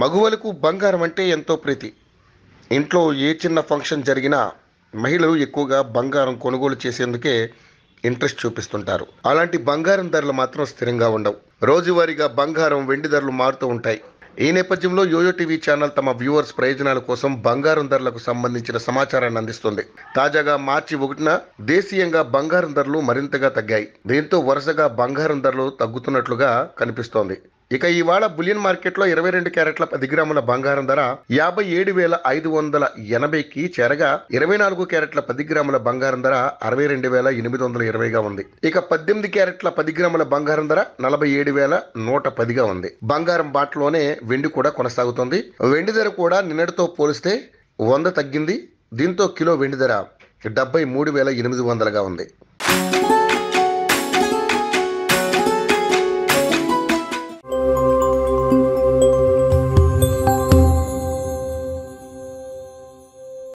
మగువలకు బంగారం అంటే ఎంతో ప్రీతి. ఇంట్లో ఏ చిన్న ఫంక్షన్ జరిగినా మహిళలు ఎక్కువగా బంగారం కొనుగోలు చేసేందుకే ఇంట్రెస్ట్ చూపిస్తుంటారు. అలాంటి బంగారం ధరలు మాత్రం స్థిరంగా ఉండవు. రోజువారీగా బంగారం, వెండి ధరలు మారుతూ ఉంటాయి. ఈ నేపథ్యంలో యోయో టీవీ ఛానల్ తమ వ్యూవర్స్ ప్రయోజనాల కోసం బంగారం ధరలకు సంబంధించిన సమాచారాన్ని అందిస్తుంది. తాజాగా మార్చి 1న దేశీయంగా బంగారం ధరలు మరింతగా తగ్గాయి. దీంతో వరుసగా బంగారం ధరలు తగ్గుతున్నట్లుగా కనిపిస్తోంది. ఇక ఇవాళ బులియన్ మార్కెట్లో 22 క్యారెట్ల 10 గ్రాముల బంగారం ధర 57,580కి చేరగా 24 క్యారెట్ల 10 గ్రాముల బంగారం ధర 62,820గా ఉంది. ఇక 18 క్యారెట్ల 10 గ్రాముల బంగారం ధర 47,110గా ఉంది. బంగారం బాటలోనే వెండి కూడా కొనసాగుతోంది. వెండి ధర కూడా నిన్నటితో పోలిస్తే 100 తగ్గింది. దీంతో కిలో వెండి ధర 73,800గా ఉంది.